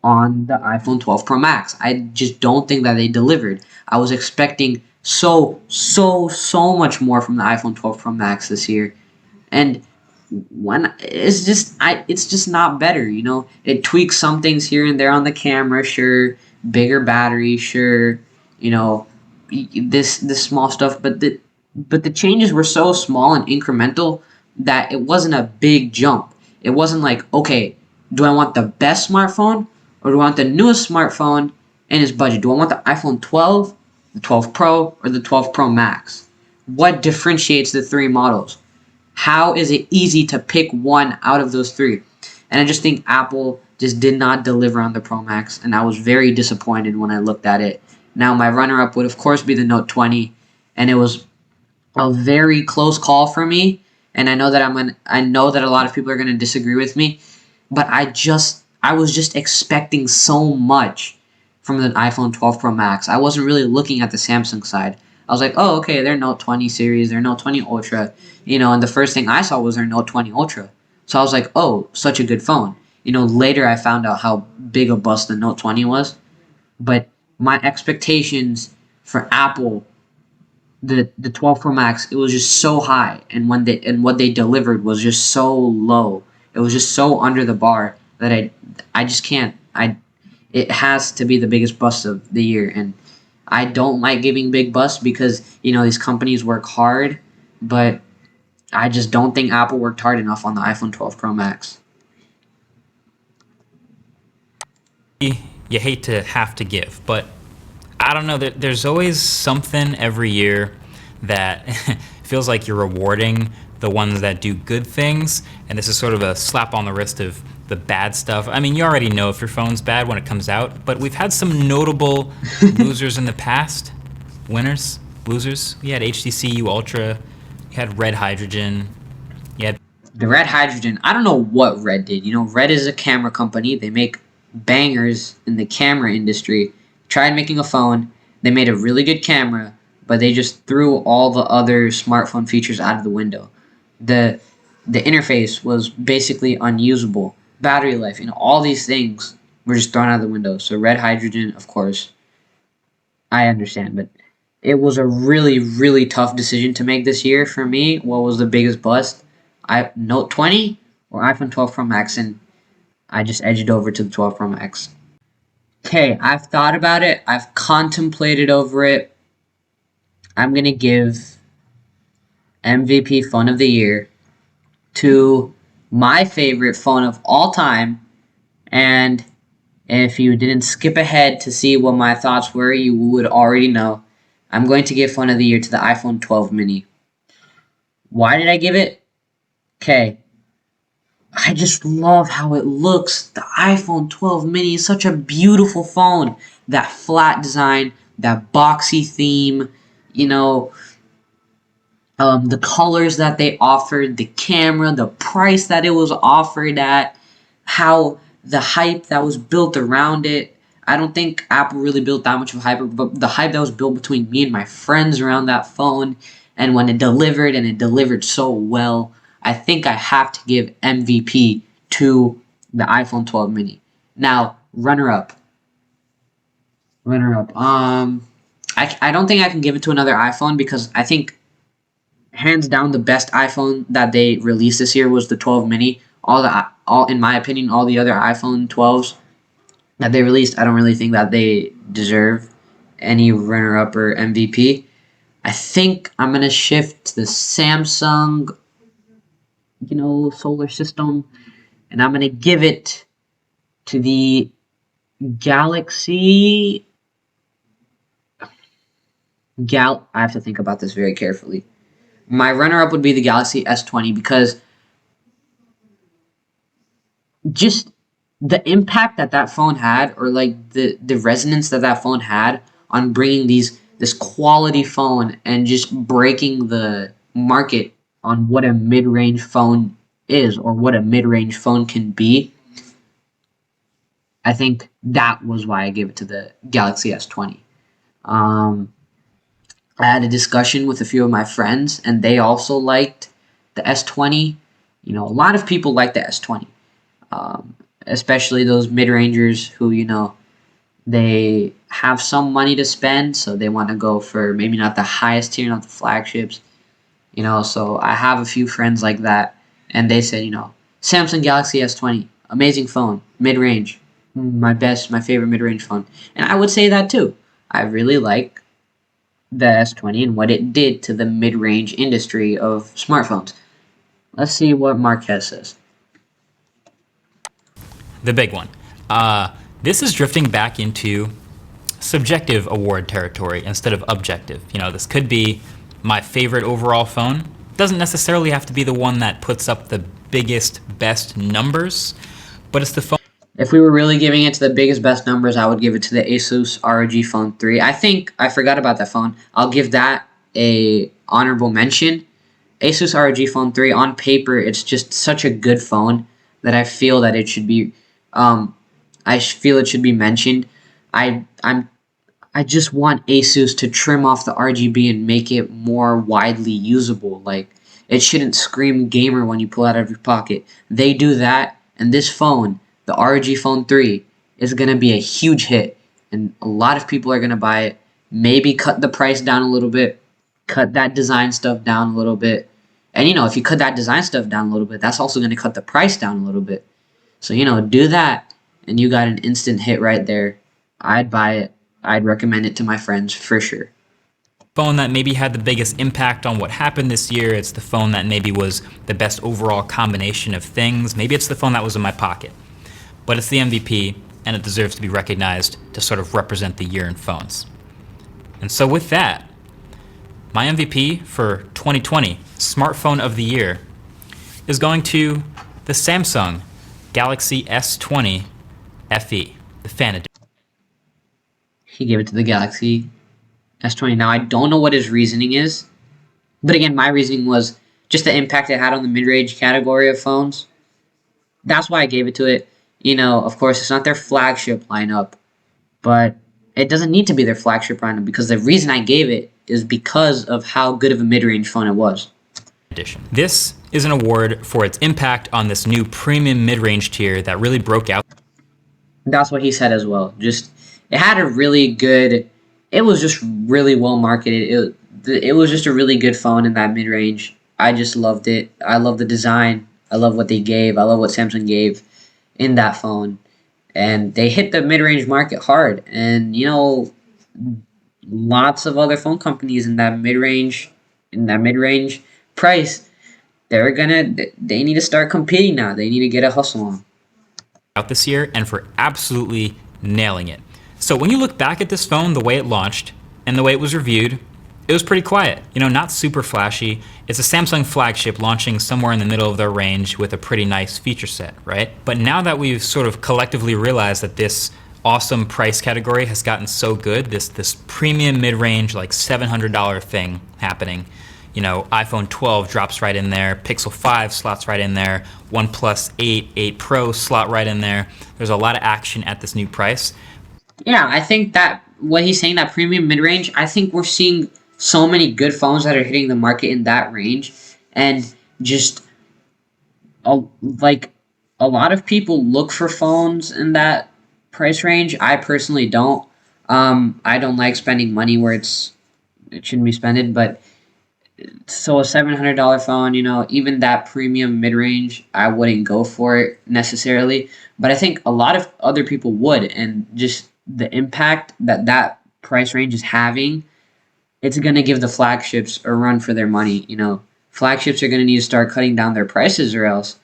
on the iPhone 12 Pro Max. I just don't think that they delivered. I was expecting so much more from the iPhone 12 Pro Max this year. And it's just not better, you know? It tweaks some things here and there on the camera, sure. Bigger battery, sure, you know, this small stuff, but the changes were so small and incremental that it wasn't a big jump. It wasn't like, okay, do I want the best smartphone or do I want the newest smartphone and its budget? Do I want the iPhone 12, the 12 Pro, or the 12 Pro Max? What differentiates the three models? How is it easy to pick one out of those three? And I just think Apple just did not deliver on the Pro Max, and I was very disappointed when I looked at it. Now, my runner-up would, of course, be the Note 20, and it was a very close call for me, and I know that a lot of people are gonna disagree with me, but I was just expecting so much from the iPhone 12 Pro Max. I wasn't really looking at the Samsung side. I was like, oh, okay, their Note 20 series, their Note 20 Ultra, and the first thing I saw was their Note 20 Ultra. So I was like, oh, such a good phone. Later I found out how big a bust the Note 20 was, but my expectations for Apple, the 12 Pro Max, it was just so high, and what they delivered was just so low. It was just so under the bar that I just can't. It has to be the biggest bust of the year, and I don't like giving big busts because these companies work hard, but I just don't think Apple worked hard enough on the iPhone 12 Pro Max. You hate to have to give, but I don't know. There's always something every year that feels like you're rewarding the ones that do good things, and this is sort of a slap on the wrist of the bad stuff. I mean, you already know if your phone's bad when it comes out, but we've had some notable losers in the past. Winners, losers. You had HTC U Ultra, you had Red Hydrogen, you had The Red Hydrogen, I don't know what Red did. Red is a camera company. They make bangers in the camera industry. Tried making a phone. They made a really good camera, but they just threw all the other smartphone features out of the window. The the interface was basically unusable. Battery life, all these things were just thrown out of the window. So Red Hydrogen, of course, I understand, but it was a really, really tough decision to make this year for me. What was the biggest bust? Note 20 or iPhone 12 Pro Max, and I just edged over to the 12 Pro Max. Okay, I've thought about it. I've contemplated over it. I'm gonna give MVP Phone of the Year to my favorite phone of all time, and if you didn't skip ahead to see what my thoughts were, you would already know. I'm going to give Phone of the Year to the iPhone 12 mini. Why did I give it? Okay, I just love how it looks. The iPhone 12 mini is such a beautiful phone. That flat design, that boxy theme, you know, the colors that they offered, the camera, the price that it was offered at, how the hype that was built around it. I don't think Apple really built that much of a hype, but the hype that was built between me and my friends around that phone, and when it delivered, and it delivered so well, I think I have to give MVP to the iPhone 12 mini. Now, runner up. I don't think I can give it to another iPhone because I think hands down the best iPhone that they released this year was the 12 mini. All in my opinion, all the other iPhone 12s that they released, I don't really think that they deserve any runner up or MVP. I think I'm gonna shift to the Samsung, solar system, and I'm gonna give it to the Galaxy. I have to think about this very carefully. My runner-up would be the Galaxy S20 because just the impact that phone had, or like the resonance that phone had on bringing this quality phone and just breaking the market on what a mid-range phone is or what a mid-range phone can be. I think that was why I gave it to the Galaxy S20. I had a discussion with a few of my friends, and they also liked the S20. A lot of people like the S20, especially those mid-rangers who, they have some money to spend, so they want to go for maybe not the highest tier, not the flagships. So I have a few friends like that, and they said, Samsung Galaxy S20, amazing phone, mid-range, my favorite mid-range phone. And I would say that too. I really like the S20 and what it did to the mid-range industry of smartphones. Let's see what Marquez says. the big one. This is drifting back into subjective award territory instead of objective. This could be my favorite overall phone. Doesn't necessarily have to be the one that puts up the biggest, best numbers, but it's the phone. If we were really giving it to the biggest, best numbers, I would give it to the Asus ROG Phone 3. I think I forgot about that phone. I'll give that a honorable mention Asus ROG Phone 3 on paper, it's just such a good phone that I feel that it should be, I feel it should be mentioned. I I'm I just want Asus to trim off the RGB and make it more widely usable. Like, it shouldn't scream gamer when you pull it out of your pocket. They do that, and this phone, the ROG Phone 3, is going to be a huge hit, and a lot of people are going to buy it. Maybe cut the price down a little bit, cut that design stuff down a little bit. And, if you cut that design stuff down a little bit, that's also going to cut the price down a little bit. So, do that, and you got an instant hit right there. I'd buy it. I'd recommend it to my friends for sure. Phone that maybe had the biggest impact on what happened this year. It's the phone that maybe was the best overall combination of things. Maybe it's the phone that was in my pocket. But it's the MVP, and it deserves to be recognized to sort of represent the year in phones. And so with that, my MVP for 2020 Smartphone of the Year is going to the Samsung Galaxy S20 FE, the Fan Edition. He gave it to the Galaxy S20. Now, I don't know what his reasoning is, but again, my reasoning was just the impact it had on the mid-range category of phones. That's why I gave it to it. Of course, it's not their flagship lineup, but it doesn't need to be their flagship lineup because the reason I gave it is because of how good of a mid-range phone it was. This is an award for its impact on this new premium mid-range tier that really broke out. That's what he said as well. It had a really good, it was just really well marketed. It was just a really good phone in that mid-range. I just loved it. I love the design. I love what they gave. I love what Samsung gave in that phone. And they hit the mid-range market hard. And, lots of other phone companies in that mid-range price, they need to start competing now. They need to get a hustle on. Out this year and for absolutely nailing it. So when you look back at this phone, the way it launched and the way it was reviewed, it was pretty quiet. Not super flashy. It's a Samsung flagship launching somewhere in the middle of their range with a pretty nice feature set, right? But now that we've sort of collectively realized that this awesome price category has gotten so good, this premium mid-range, like $700 thing happening, iPhone 12 drops right in there, Pixel 5 slots right in there, OnePlus 8 Pro slot right in there. There's a lot of action at this new price. Yeah, I think that what he's saying, that premium mid-range, I think we're seeing so many good phones that are hitting the market in that range. And just, a lot of people look for phones in that price range. I personally don't. I don't like spending money where it shouldn't be spent. But so a $700 phone, even that premium mid-range, I wouldn't go for it necessarily. But I think a lot of other people would, and just the impact that price range is having, it's going to give the flagships a run for their money. Flagships are going to need to start cutting down their prices, or else,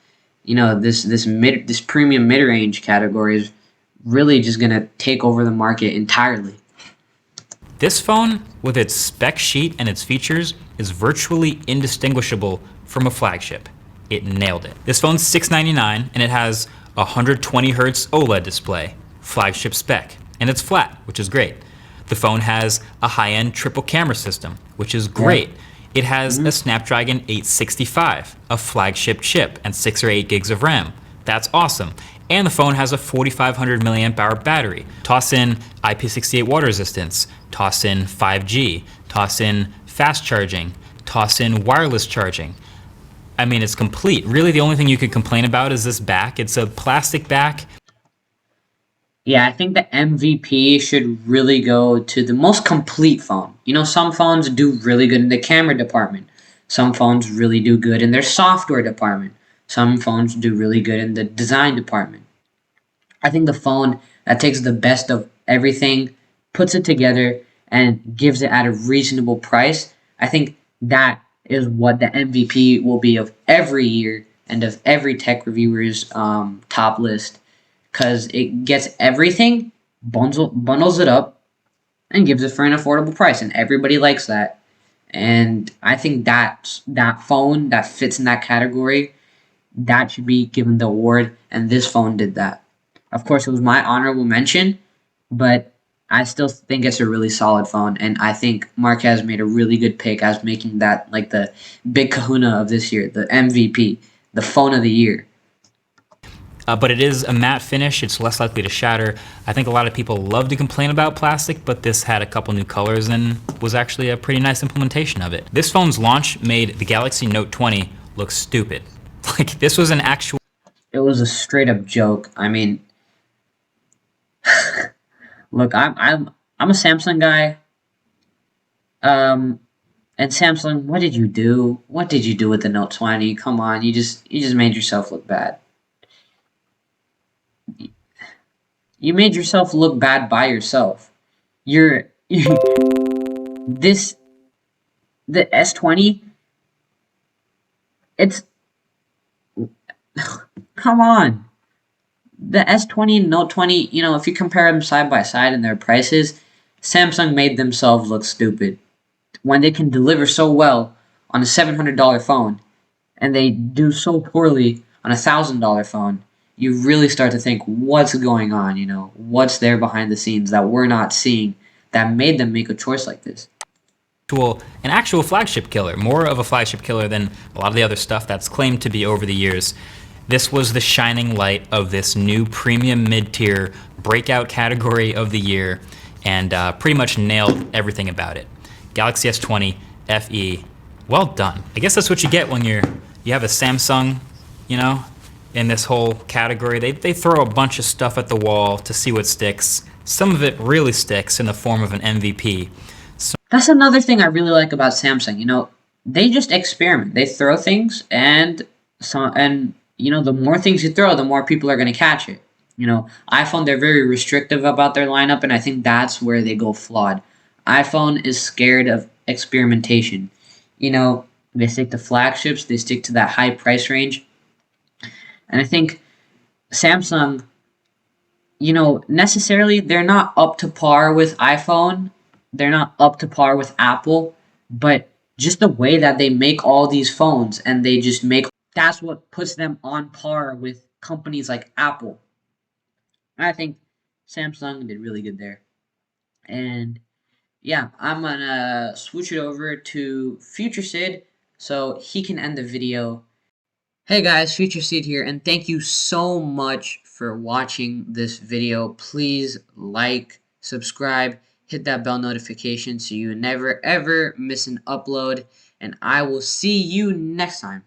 this premium mid-range category is really just going to take over the market entirely. This phone, with its spec sheet and its features, is virtually indistinguishable from a flagship. It nailed it. This phone's $699 and it has a 120 Hz OLED display, flagship spec, and it's flat, which is great. The phone has a high-end triple camera system, which is great. Yeah. It has a Snapdragon 865, a flagship chip, and 6 or 8 gigs of RAM. That's awesome. And the phone has a 4,500 milliamp hour battery. Toss in IP68 water resistance, toss in 5G, toss in fast charging, toss in wireless charging. I mean, it's complete. Really, the only thing you could complain about is this back. It's a plastic back. Yeah, I think the MVP should really go to the most complete phone. Some phones do really good in the camera department. Some phones really do good in their software department. Some phones do really good in the design department. I think the phone that takes the best of everything, puts it together, and gives it at a reasonable price, I think that is what the MVP will be of every year and of every tech reviewer's top list. Because it gets everything, bundles it up, and gives it for an affordable price. And everybody likes that. And I think that phone that fits in that category, that should be given the award. And this phone did that. Of course, it was my honorable mention. But I still think it's a really solid phone, and I think Marquez made a really good pick as making that like the big kahuna of this year, the MVP, the phone of the year. But it is a matte finish. It's less likely to shatter. I think a lot of people love to complain about plastic, but this had a couple new colors and was actually a pretty nice implementation of it. This phone's launch made the Galaxy Note 20 look stupid. Like, this was an actual... It was a straight up joke. I mean, look, I'm a Samsung guy. And Samsung, what did you do? What did you do with the Note 20? Come on, you just made yourself look bad. You made yourself look bad by yourself. You're this the S20. It's come on. The S20 and Note 20, if you compare them side by side in their prices, Samsung made themselves look stupid when they can deliver so well on a $700 phone and they do so poorly on a $1,000 phone. You really start to think, what's going on? What's there behind the scenes that we're not seeing that made them make a choice like this? An actual flagship killer, more of a flagship killer than a lot of the other stuff that's claimed to be over the years. This was the shining light of this new premium mid-tier breakout category of the year, and pretty much nailed everything about it. Galaxy S20 FE, well done. I guess that's what you get when you have a Samsung, in this whole category. They throw a bunch of stuff at the wall to see what sticks. Some of it really sticks in the form of an MVP. That's another thing I really like about Samsung. They just experiment. They throw things, and the more things you throw, the more people are going to catch it. iPhone, they're very restrictive about their lineup, and I think that's where they go flawed. iPhone is scared of experimentation. They stick to flagships, they stick to that high price range. And I think Samsung, necessarily they're not up to par with iPhone. They're not up to par with Apple, but just the way that they make all these phones and they just make that's what puts them on par with companies like Apple. And I think Samsung did really good there. And yeah, I'm gonna switch it over to Future Sid so he can end the video. Hey guys, Future Sid here, and thank you so much for watching this video. Please like, subscribe, hit that bell notification so you never ever miss an upload, and I will see you next time.